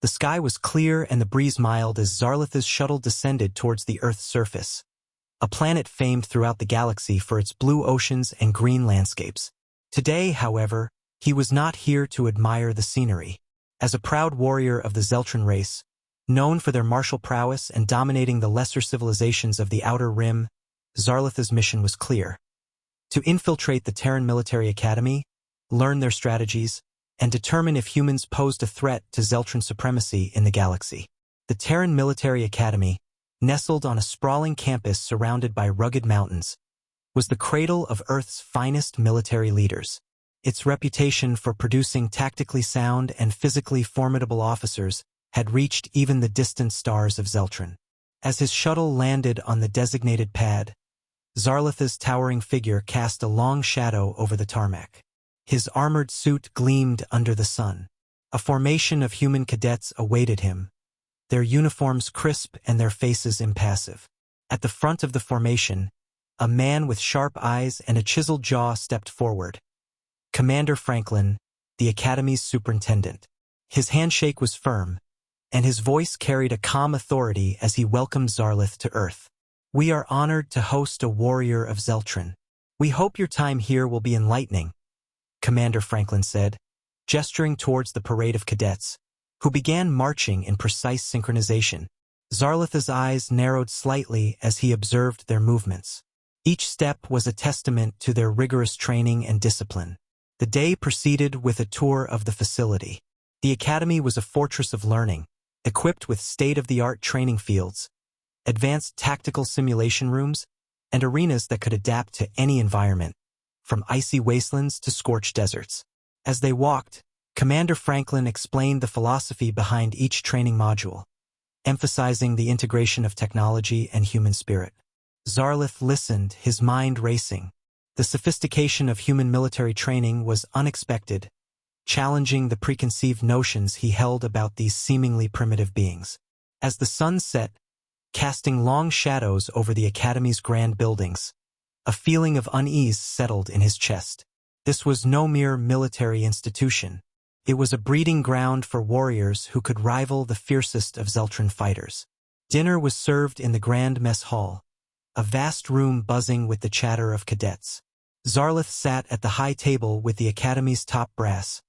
The sky was clear and the breeze mild as Zarlath's shuttle descended towards the Earth's surface, a planet famed throughout the galaxy for its blue oceans and green landscapes. Today, however, he was not here to admire the scenery. As a proud warrior of the Zeltran race, known for their martial prowess and dominating the lesser civilizations of the Outer Rim, Zarlath's mission was clear: to infiltrate the Terran Military Academy, learn their strategies, and determine if humans posed a threat to Zeltran supremacy in the galaxy. The Terran Military Academy, nestled on a sprawling campus surrounded by rugged mountains, was the cradle of Earth's finest military leaders. Its reputation for producing tactically sound and physically formidable officers had reached even the distant stars of Zeltran. As his shuttle landed on the designated pad, Zarlath's towering figure cast a long shadow over the tarmac. His armored suit gleamed under the sun. A formation of human cadets awaited him, their uniforms crisp and their faces impassive. At the front of the formation, a man with sharp eyes and a chiseled jaw stepped forward. Commander Franklin, the Academy's superintendent. His handshake was firm, and his voice carried a calm authority as he welcomed Zarlath to Earth. "We are honored to host a warrior of Zeltran. We hope your time here will be enlightening," Commander Franklin said, gesturing towards the parade of cadets, who began marching in precise synchronization. Zarlath's eyes narrowed slightly as he observed their movements. Each step was a testament to their rigorous training and discipline. The day proceeded with a tour of the facility. The Academy was a fortress of learning, equipped with state-of-the-art training fields, advanced tactical simulation rooms, and arenas that could adapt to any environment, from icy wastelands to scorched deserts. As they walked, Commander Franklin explained the philosophy behind each training module, emphasizing the integration of technology and human spirit. Zarlath listened, his mind racing. The sophistication of human military training was unexpected, challenging the preconceived notions he held about these seemingly primitive beings. As the sun set, casting long shadows over the Academy's grand buildings, a feeling of unease settled in his chest. This was no mere military institution. It was a breeding ground for warriors who could rival the fiercest of Zeltran fighters. Dinner was served in the grand mess hall, a vast room buzzing with the chatter of cadets. Zarlath sat at the high table with the Academy's top brass,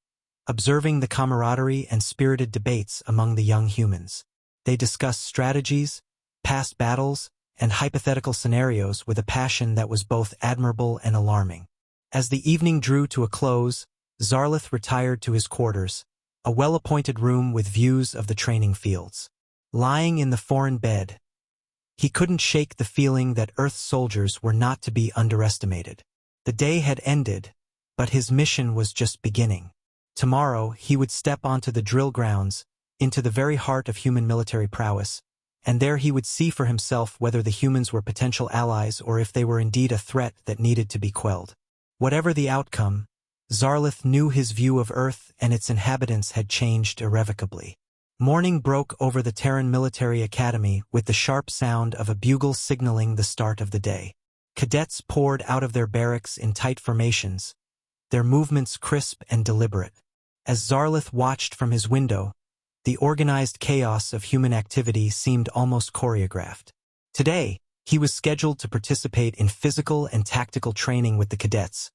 observing the camaraderie and spirited debates among the young humans. They discussed strategies, past battles, and hypothetical scenarios with a passion that was both admirable and alarming. As the evening drew to a close, Zarlath retired to his quarters, a well-appointed room with views of the training fields. Lying in the foreign bed, he couldn't shake the feeling that Earth's soldiers were not to be underestimated. The day had ended, but his mission was just beginning. Tomorrow, he would step onto the drill grounds, into the very heart of human military prowess, and there he would see for himself whether the humans were potential allies or if they were indeed a threat that needed to be quelled. Whatever the outcome, Zarlath knew his view of Earth and its inhabitants had changed irrevocably. Morning broke over the Terran Military Academy with the sharp sound of a bugle signaling the start of the day. Cadets poured out of their barracks in tight formations, their movements crisp and deliberate. As Zarlath watched from his window, the organized chaos of human activity seemed almost choreographed. Today, he was scheduled to participate in physical and tactical training with the cadets,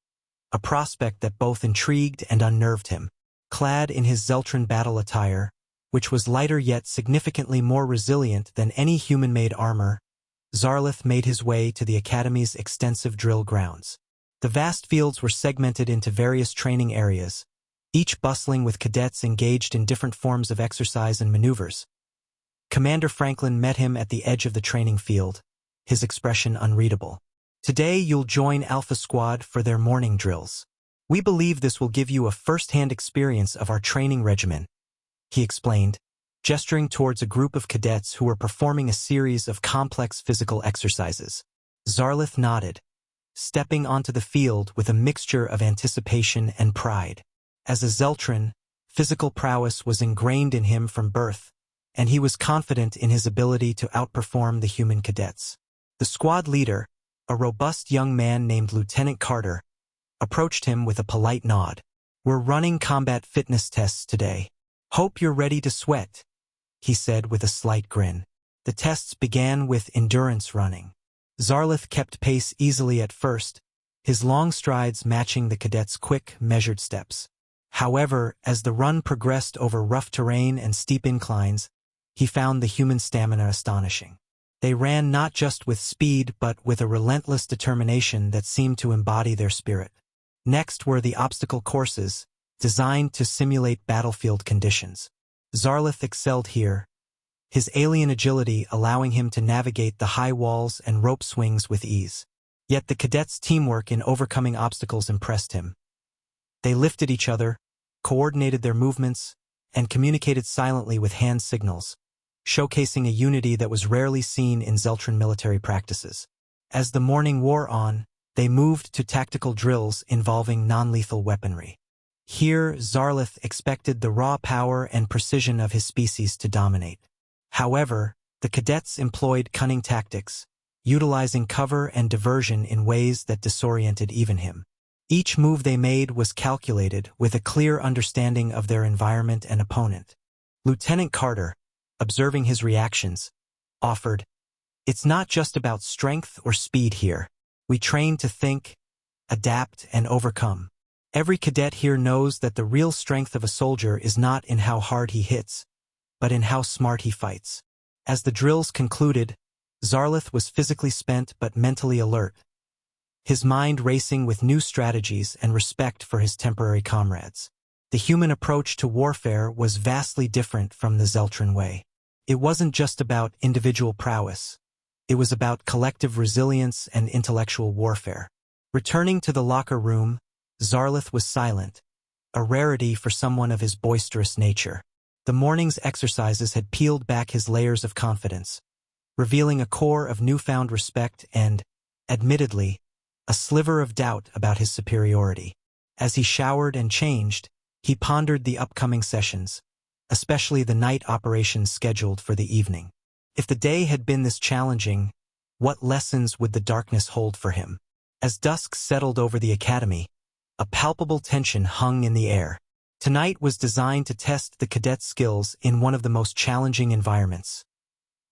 a prospect that both intrigued and unnerved him. Clad in his Zeltran battle attire, which was lighter yet significantly more resilient than any human-made armor, Zarlath made his way to the Academy's extensive drill grounds. The vast fields were segmented into various training areas, each bustling with cadets engaged in different forms of exercise and maneuvers. Commander Franklin met him at the edge of the training field, his expression unreadable. "Today you'll join Alpha Squad for their morning drills. We believe this will give you a first-hand experience of our training regimen," he explained, gesturing towards a group of cadets who were performing a series of complex physical exercises. Zarlath nodded, stepping onto the field with a mixture of anticipation and pride. As a Zeltran, physical prowess was ingrained in him from birth, and he was confident in his ability to outperform the human cadets. The squad leader, a robust young man named Lieutenant Carter, approached him with a polite nod. "We're running combat fitness tests today. "Hope you're ready to sweat," he said with a slight grin. The tests began with endurance running. Zarlith kept pace easily at first, his long strides matching the cadets' quick, measured steps. However, as the run progressed over rough terrain and steep inclines, he found the human stamina astonishing. They ran not just with speed but with a relentless determination that seemed to embody their spirit. Next were the obstacle courses, designed to simulate battlefield conditions. Zarlith excelled here, his alien agility allowing him to navigate the high walls and rope swings with ease. Yet the cadets' teamwork in overcoming obstacles impressed him. They lifted each other, coordinated their movements, and communicated silently with hand signals, showcasing a unity that was rarely seen in Zeltran military practices. As the morning wore on, they moved to tactical drills involving non-lethal weaponry. Here, Zarlith expected the raw power and precision of his species to dominate. However, the cadets employed cunning tactics, utilizing cover and diversion in ways that disoriented even him. Each move they made was calculated with a clear understanding of their environment and opponent. Lieutenant Carter, observing his reactions, offered, "It's not just about strength or speed here. We train to think, adapt, and overcome. Every cadet here knows that the real strength of a soldier is not in how hard he hits, but in how smart he fights." As the drills concluded, Zarlith was physically spent but mentally alert, his mind racing with new strategies and respect for his temporary comrades. The human approach to warfare was vastly different from the Zeltran way. It wasn't just about individual prowess. It was about collective resilience and intellectual warfare. Returning to the locker room, Zarlith was silent, a rarity for someone of his boisterous nature. The morning's exercises had peeled back his layers of confidence, revealing a core of newfound respect and, admittedly, a sliver of doubt about his superiority. As he showered and changed, he pondered the upcoming sessions, especially the night operations scheduled for the evening. If the day had been this challenging, what lessons would the darkness hold for him? As dusk settled over the academy, a palpable tension hung in the air. Tonight was designed to test the cadets' skills in one of the most challenging environments: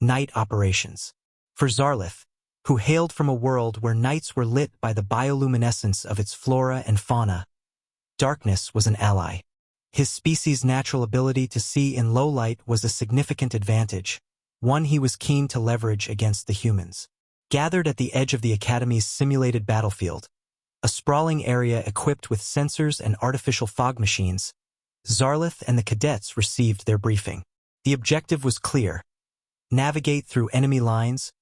night operations. For Zarlith, who hailed from a world where nights were lit by the bioluminescence of its flora and fauna, darkness was an ally. His species' natural ability to see in low light was a significant advantage, one he was keen to leverage against the humans. Gathered at the edge of the Academy's simulated battlefield, a sprawling area equipped with sensors and artificial fog machines, Zarlith and the cadets received their briefing. The objective was clear: navigate through enemy lines,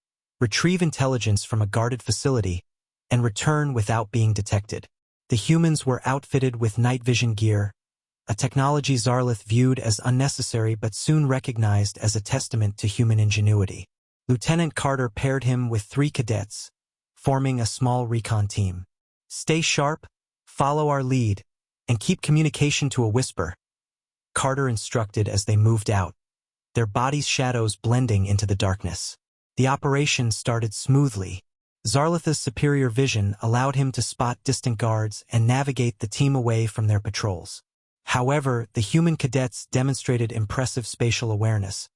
retrieve intelligence from a guarded facility, and return without being detected. The humans were outfitted with night vision gear, a technology Zarlith viewed as unnecessary but soon recognized as a testament to human ingenuity. Lieutenant Carter paired him with 3 cadets, forming a small recon team. "Stay sharp, follow our lead, and keep communication to a whisper," Carter instructed as they moved out, their bodies' shadows blending into the darkness. The operation started smoothly. Zarlith's superior vision allowed him to spot distant guards and navigate the team away from their patrols. However, the human cadets demonstrated impressive spatial awareness,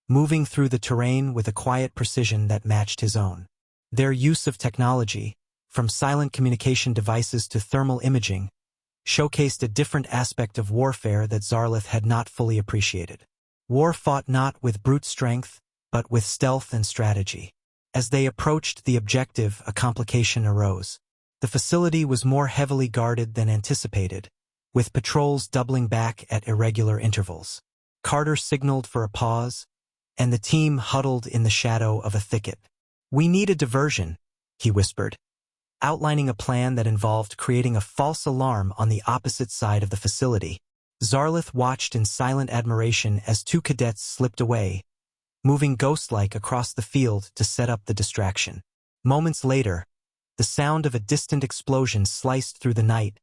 moving through the terrain with a quiet precision that matched his own. Their use of technology, from silent communication devices to thermal imaging, showcased a different aspect of warfare that Zarlith had not fully appreciated. War fought not with brute strength, but with stealth and strategy. As they approached the objective, a complication arose. The facility was more heavily guarded than anticipated, with patrols doubling back at irregular intervals. Carter signaled for a pause, and the team huddled in the shadow of a thicket. "We need a diversion," he whispered, outlining a plan that involved creating a false alarm on the opposite side of the facility. Zarlith watched in silent admiration as 2 cadets slipped away, moving ghost-like across the field to set up the distraction. Moments later, the sound of a distant explosion sliced through the night,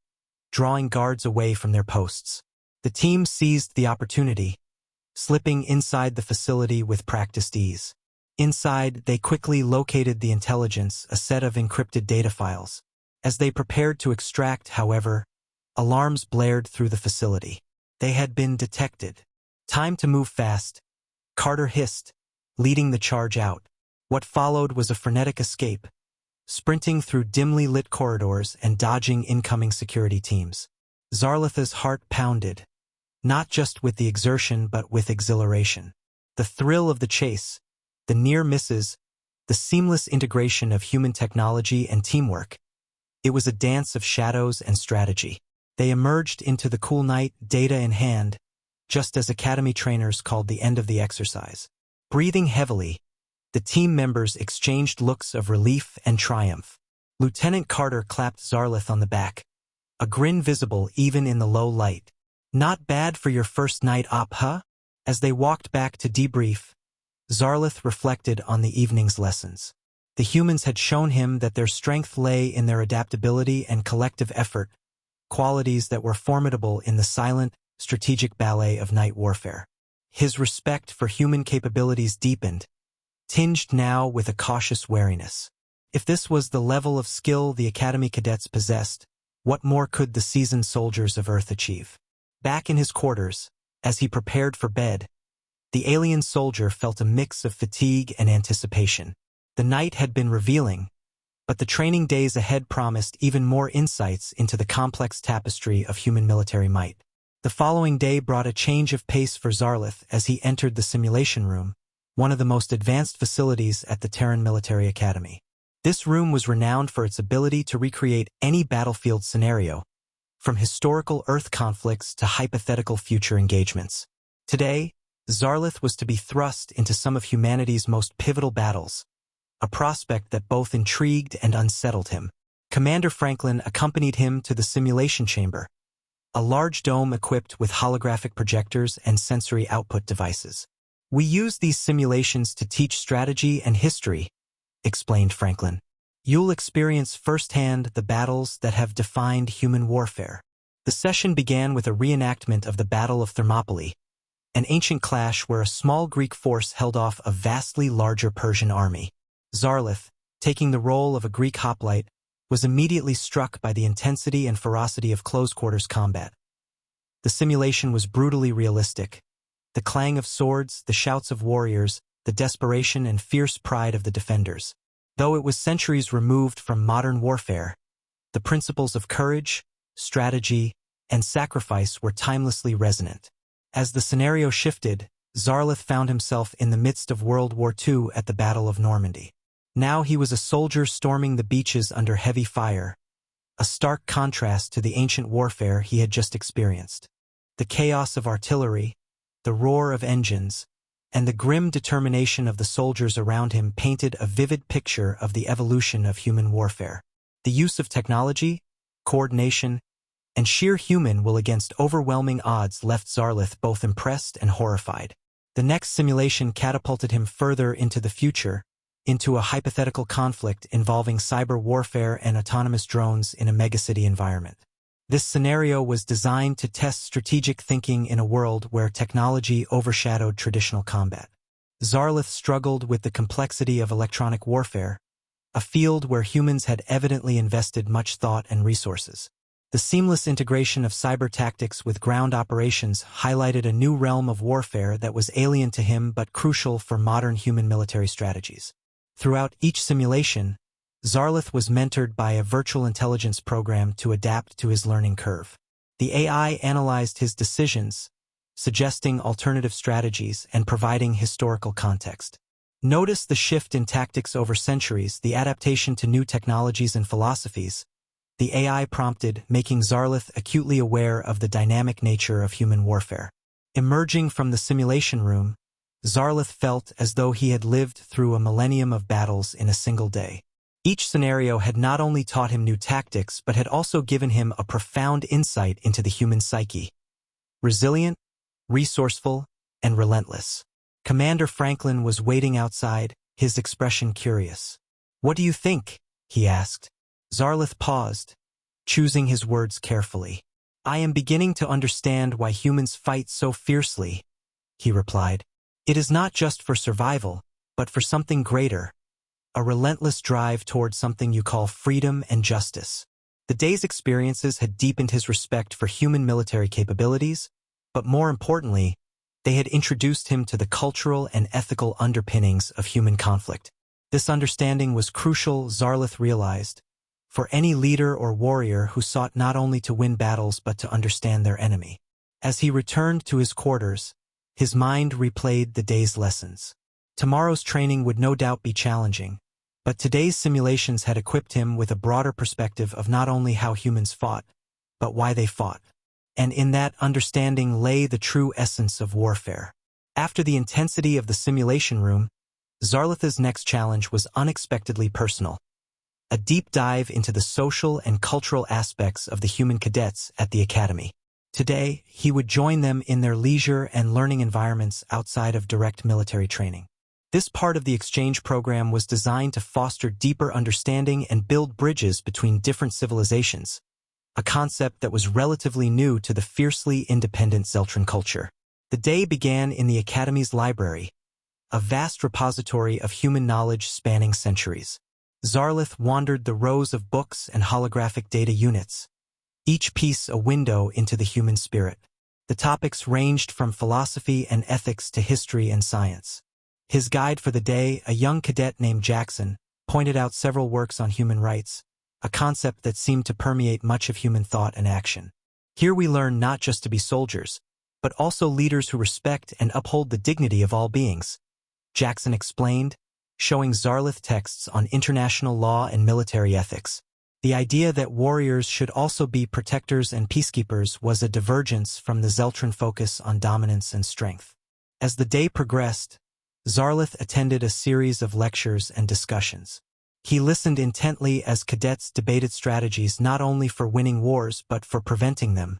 drawing guards away from their posts. The team seized the opportunity, slipping inside the facility with practiced ease. Inside, they quickly located the intelligence, a set of encrypted data files. As they prepared to extract, however, alarms blared through the facility. They had been detected. Time to move fast, Carter hissed, leading the charge out. What followed was a frenetic escape, sprinting through dimly lit corridors and dodging incoming security teams. Zarlatha's heart pounded, not just with the exertion but with exhilaration. The thrill of the chase, the near misses, the seamless integration of human technology and teamwork. It was a dance of shadows and strategy. They emerged into the cool night, data in hand, just as academy trainers called the end of the exercise. Breathing heavily, the team members exchanged looks of relief and triumph. Lieutenant Carter clapped Zarlath on the back, a grin visible even in the low light. Not bad for your first night op, huh? As they walked back to debrief, Zarlath reflected on the evening's lessons. The humans had shown him that their strength lay in their adaptability and collective effort, qualities that were formidable in the silent, strategic ballet of night warfare. His respect for human capabilities deepened, tinged now with a cautious wariness. If this was the level of skill the Academy cadets possessed, what more could the seasoned soldiers of Earth achieve? Back in his quarters, as he prepared for bed, the alien soldier felt a mix of fatigue and anticipation. The night had been revealing, but the training days ahead promised even more insights into the complex tapestry of human military might. The following day brought a change of pace for Zarlath as he entered the simulation room, one of the most advanced facilities at the Terran Military Academy. This room was renowned for its ability to recreate any battlefield scenario, from historical Earth conflicts to hypothetical future engagements. Today, Zarlath was to be thrust into some of humanity's most pivotal battles, a prospect that both intrigued and unsettled him. Commander Franklin accompanied him to the simulation chamber, a large dome equipped with holographic projectors and sensory output devices. We use these simulations to teach strategy and history, explained Franklin. You'll experience firsthand the battles that have defined human warfare. The session began with a reenactment of the Battle of Thermopylae, an ancient clash where a small Greek force held off a vastly larger Persian army. Zarlath, taking the role of a Greek hoplite, was immediately struck by the intensity and ferocity of close-quarters combat. The simulation was brutally realistic. The clang of swords, the shouts of warriors, the desperation and fierce pride of the defenders. Though it was centuries removed from modern warfare, the principles of courage, strategy, and sacrifice were timelessly resonant. As the scenario shifted, Zarlath found himself in the midst of World War II at the Battle of Normandy. Now he was a soldier storming the beaches under heavy fire, a stark contrast to the ancient warfare he had just experienced. The chaos of artillery, the roar of engines, and the grim determination of the soldiers around him painted a vivid picture of the evolution of human warfare. The use of technology, coordination, and sheer human will against overwhelming odds left Zarlath both impressed and horrified. The next simulation catapulted him further into the future, into a hypothetical conflict involving cyber warfare and autonomous drones in a megacity environment. This scenario was designed to test strategic thinking in a world where technology overshadowed traditional combat. Zarlath struggled with the complexity of electronic warfare, a field where humans had evidently invested much thought and resources. The seamless integration of cyber tactics with ground operations highlighted a new realm of warfare that was alien to him but crucial for modern human military strategies. Throughout each simulation, Zarlath was mentored by a virtual intelligence program to adapt to his learning curve. The AI analyzed his decisions, suggesting alternative strategies and providing historical context. Notice the shift in tactics over centuries, the adaptation to new technologies and philosophies, the AI prompted, making Zarlath acutely aware of the dynamic nature of human warfare. Emerging from the simulation room, Zarlath felt as though he had lived through a millennium of battles in a single day. Each scenario had not only taught him new tactics but had also given him a profound insight into the human psyche. Resilient, resourceful, and relentless. Commander Franklin was waiting outside, his expression curious. "What do you think?" he asked. Zarlath paused, choosing his words carefully. "I am beginning to understand why humans fight so fiercely," he replied. "It is not just for survival, but for something greater, a relentless drive toward something you call freedom and justice." The day's experiences had deepened his respect for human military capabilities, but more importantly, They had introduced him to the cultural and ethical underpinnings of human conflict. This understanding was crucial, Zarlith realized, for any leader or warrior who sought not only to win battles but to understand their enemy. As he returned to his quarters, his mind replayed the day's lessons. Tomorrow's training would no doubt be challenging, but today's simulations had equipped him with a broader perspective of not only how humans fought, but why they fought. And in that understanding lay the true essence of warfare. After the intensity of the simulation room, Zarlith's next challenge was unexpectedly personal. A deep dive into the social and cultural aspects of the human cadets at the academy. Today, he would join them in their leisure and learning environments outside of direct military training. This part of the exchange program was designed to foster deeper understanding and build bridges between different civilizations, a concept that was relatively new to the fiercely independent Zeltran culture. The day began in the Academy's library, a vast repository of human knowledge spanning centuries. Zarlith wandered the rows of books and holographic data units, each piece a window into the human spirit. The topics ranged from philosophy and ethics to history and science. His guide for the day, a young cadet named Jackson, pointed out several works on human rights, a concept that seemed to permeate much of human thought and action. Here we learn not just to be soldiers, but also leaders who respect and uphold the dignity of all beings, Jackson explained, showing Zarlith texts on international law and military ethics. The idea that warriors should also be protectors and peacekeepers was a divergence from the Zeltran focus on dominance and strength. As the day progressed, Zarlith attended a series of lectures and discussions. He listened intently as cadets debated strategies not only for winning wars but for preventing them,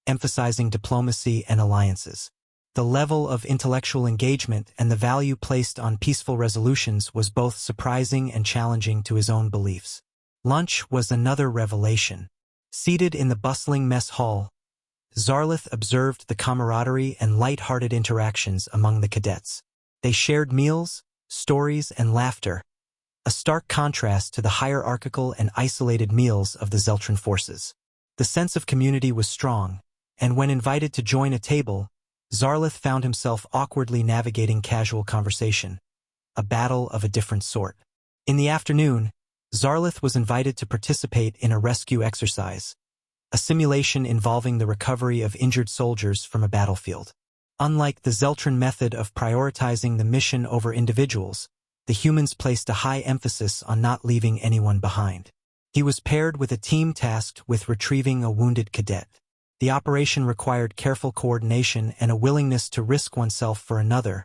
emphasizing diplomacy and alliances. The level of intellectual engagement and the value placed on peaceful resolutions was both surprising and challenging to his own beliefs. Lunch was another revelation. Seated in the bustling mess hall, Zarlith observed the camaraderie and light-hearted interactions among the cadets. They shared meals, stories, and laughter, a stark contrast to the hierarchical and isolated meals of the Zeltran forces. The sense of community was strong, and when invited to join a table, Zarlith found himself awkwardly navigating casual conversation, a battle of a different sort. In the afternoon, Zarlith was invited to participate in a rescue exercise, a simulation involving the recovery of injured soldiers from a battlefield. Unlike the Zeltran method of prioritizing the mission over individuals, the humans placed a high emphasis on not leaving anyone behind. He was paired with a team tasked with retrieving a wounded cadet. The operation required careful coordination and a willingness to risk oneself for another,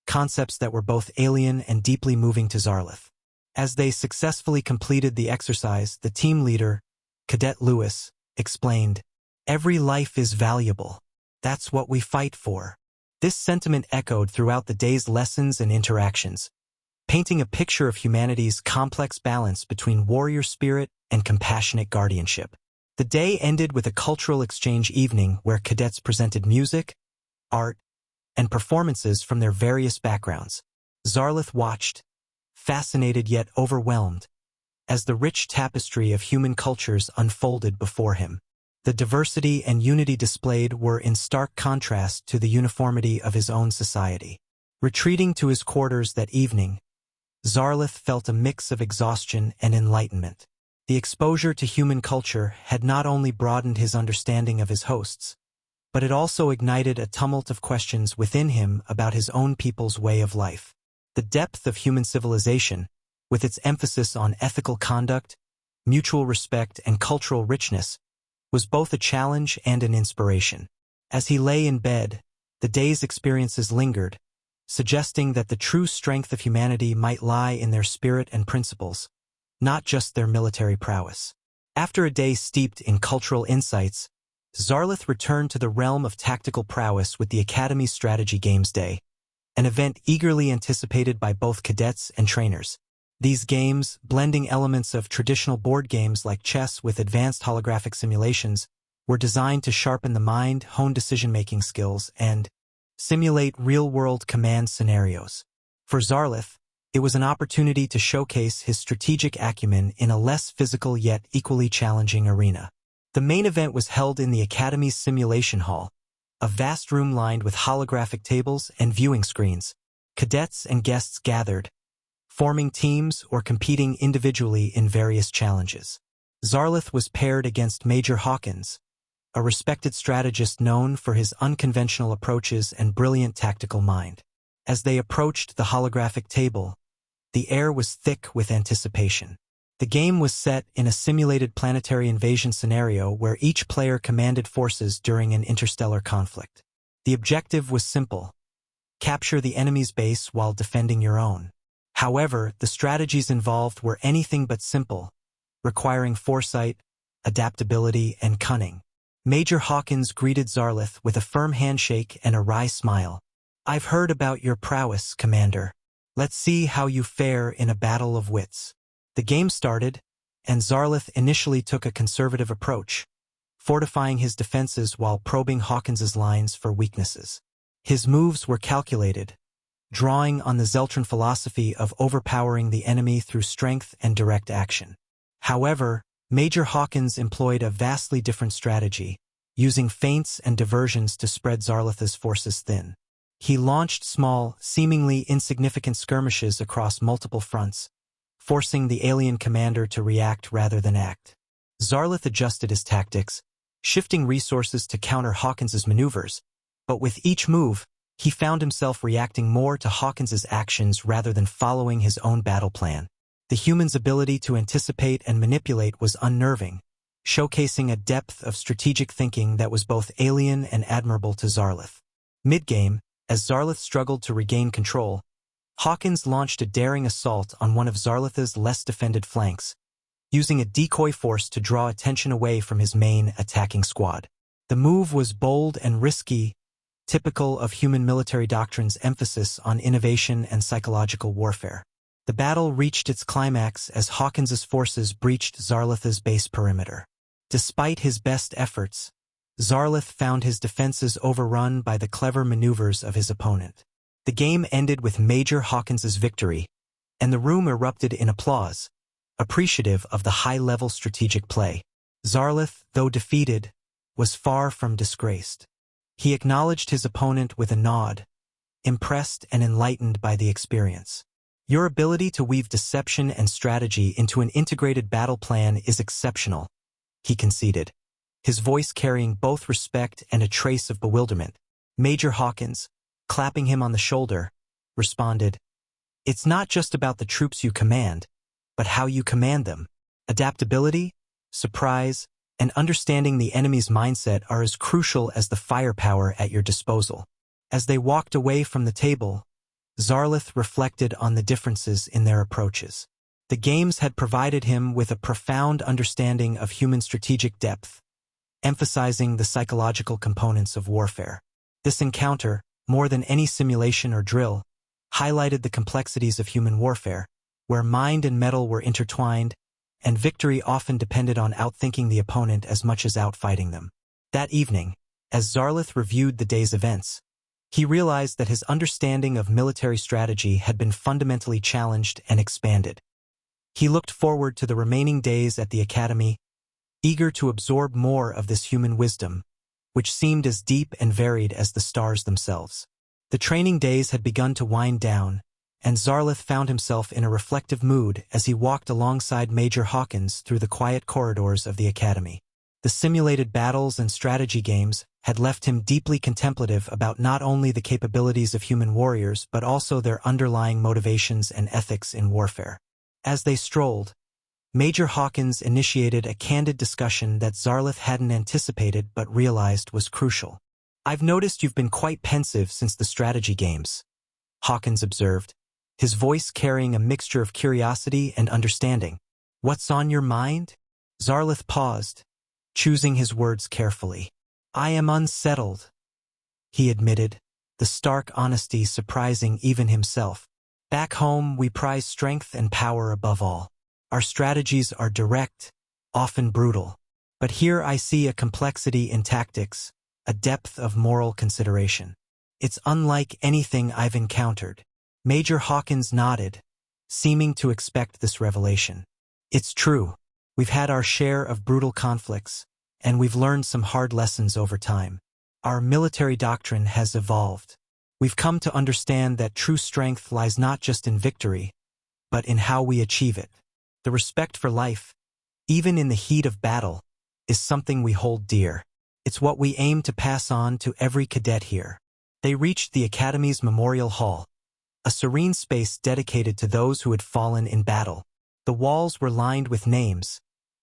concepts that were both alien and deeply moving to Zarlith. As they successfully completed the exercise, the team leader, Cadet Lewis, explained, "Every life is valuable. That's what we fight for." This sentiment echoed throughout the day's lessons and interactions, painting a picture of humanity's complex balance between warrior spirit and compassionate guardianship. The day ended with a cultural exchange evening where cadets presented music, art, and performances from their various backgrounds. Zarlith watched, fascinated yet overwhelmed, as the rich tapestry of human cultures unfolded before him. The diversity and unity displayed were in stark contrast to the uniformity of his own society. Retreating to his quarters that evening, Zarlith felt a mix of exhaustion and enlightenment. The exposure to human culture had not only broadened his understanding of his hosts, but it also ignited a tumult of questions within him about his own people's way of life. The depth of human civilization, with its emphasis on ethical conduct, mutual respect, and cultural richness, was both a challenge and an inspiration. As he lay in bed, the day's experiences lingered, suggesting that the true strength of humanity might lie in their spirit and principles, not just their military prowess. After a day steeped in cultural insights, Zarlith returned to the realm of tactical prowess with the Academy's Strategy Games Day, an event eagerly anticipated by both cadets and trainers. These games, blending elements of traditional board games like chess with advanced holographic simulations, were designed to sharpen the mind, hone decision-making skills, and simulate real-world command scenarios. For Zarlith, it was an opportunity to showcase his strategic acumen in a less physical yet equally challenging arena. The main event was held in the Academy's Simulation Hall, a vast room lined with holographic tables and viewing screens. Cadets and guests gathered, forming teams or competing individually in various challenges. Zarlith was paired against Major Hawkins, a respected strategist known for his unconventional approaches and brilliant tactical mind. As they approached the holographic table, the air was thick with anticipation. The game was set in a simulated planetary invasion scenario where each player commanded forces during an interstellar conflict. The objective was simple: capture the enemy's base while defending your own. However, the strategies involved were anything but simple, requiring foresight, adaptability, and cunning. Major Hawkins greeted Zarlith with a firm handshake and a wry smile. "I've heard about your prowess, Commander. Let's see how you fare in a battle of wits." The game started, and Zarlith initially took a conservative approach, fortifying his defenses while probing Hawkins's lines for weaknesses. His moves were calculated, drawing on the Zeltran philosophy of overpowering the enemy through strength and direct action. However, Major Hawkins employed a vastly different strategy, using feints and diversions to spread Zarlith's forces thin. He launched small, seemingly insignificant skirmishes across multiple fronts, forcing the alien commander to react rather than act. Zarlith adjusted his tactics, shifting resources to counter Hawkins's maneuvers, but with each move, he found himself reacting more to Hawkins's actions rather than following his own battle plan. The human's ability to anticipate and manipulate was unnerving, showcasing a depth of strategic thinking that was both alien and admirable to Zarlith. Mid-game, as Zarlith struggled to regain control, Hawkins launched a daring assault on one of Zarlith's less defended flanks, using a decoy force to draw attention away from his main attacking squad. The move was bold and risky, typical of human military doctrine's emphasis on innovation and psychological warfare. The battle reached its climax as Hawkins's forces breached Zarlith's base perimeter. Despite his best efforts, Zarlith found his defenses overrun by the clever maneuvers of his opponent. The game ended with Major Hawkins's victory, and the room erupted in applause, appreciative of the high-level strategic play. Zarlith, though defeated, was far from disgraced. He acknowledged his opponent with a nod, impressed and enlightened by the experience. "Your ability to weave deception and strategy into an integrated battle plan is exceptional," he conceded, his voice carrying both respect and a trace of bewilderment. Major Hawkins, clapping him on the shoulder, responded, "It's not just about the troops you command, but how you command them. Adaptability, surprise, and understanding the enemy's mindset are as crucial as the firepower at your disposal." As they walked away from the table, Zarlith reflected on the differences in their approaches. The games had provided him with a profound understanding of human strategic depth, emphasizing the psychological components of warfare. This encounter, more than any simulation or drill, highlighted the complexities of human warfare, where mind and metal were intertwined, and victory often depended on outthinking the opponent as much as outfighting them. That evening, as Zarlith reviewed the day's events, he realized that his understanding of military strategy had been fundamentally challenged and expanded. He looked forward to the remaining days at the academy, eager to absorb more of this human wisdom, which seemed as deep and varied as the stars themselves. The training days had begun to wind down, and Zarlith found himself in a reflective mood as he walked alongside Major Hawkins through the quiet corridors of the academy. The simulated battles and strategy games had left him deeply contemplative about not only the capabilities of human warriors but also their underlying motivations and ethics in warfare. As they strolled, Major Hawkins initiated a candid discussion that Zarlith hadn't anticipated but realized was crucial. "I've noticed you've been quite pensive since the strategy games," Hawkins observed, his voice carrying a mixture of curiosity and understanding. "What's on your mind?" Zarlith paused, choosing his words carefully. "I am unsettled," he admitted, the stark honesty surprising even himself. "Back home, we prize strength and power above all. Our strategies are direct, often brutal. But here I see a complexity in tactics, a depth of moral consideration. It's unlike anything I've encountered." Major Hawkins nodded, seeming to expect this revelation. "It's true. We've had our share of brutal conflicts, and we've learned some hard lessons over time. our military doctrine has evolved. We've come to understand that true strength lies not just in victory, but in how we achieve it. The respect for life, even in the heat of battle, is something we hold dear. It's what we aim to pass on to every cadet here. They reached the Academy's Memorial Hall, a serene space dedicated to those who had fallen in battle. The walls were lined with names,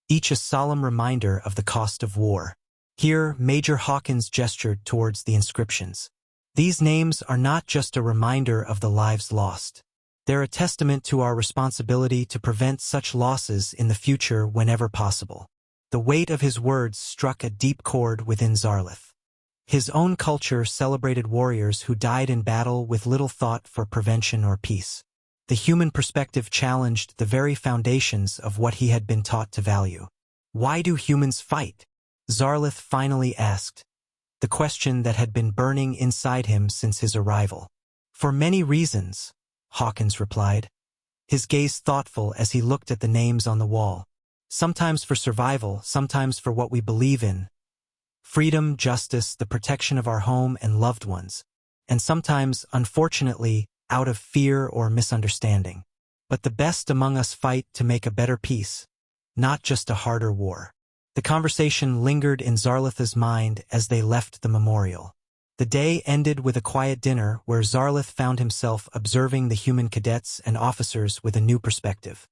each a solemn reminder of the cost of war. Here, Major Hawkins gestured towards the inscriptions. These names are not just a reminder of the lives lost. They're a testament to our responsibility to prevent such losses in the future whenever possible. The weight of his words struck a deep chord within Zarlith. His own culture celebrated warriors who died in battle with little thought for prevention or peace. The human perspective challenged the very foundations of what he had been taught to value. Why do humans fight? Zarlith finally asked, the question that had been burning inside him since his arrival. For many reasons, Hawkins replied, his gaze thoughtful as he looked at the names on the wall. Sometimes for survival, sometimes for what we believe in. Freedom, justice, the protection of our home and loved ones. And sometimes, unfortunately, out of fear or misunderstanding. But the best among us fight to make a better peace, not just a harder war. The conversation lingered in Zarlith's mind as they left the memorial. The day ended with a quiet dinner where Zarlith found himself observing the human cadets and officers with a new perspective.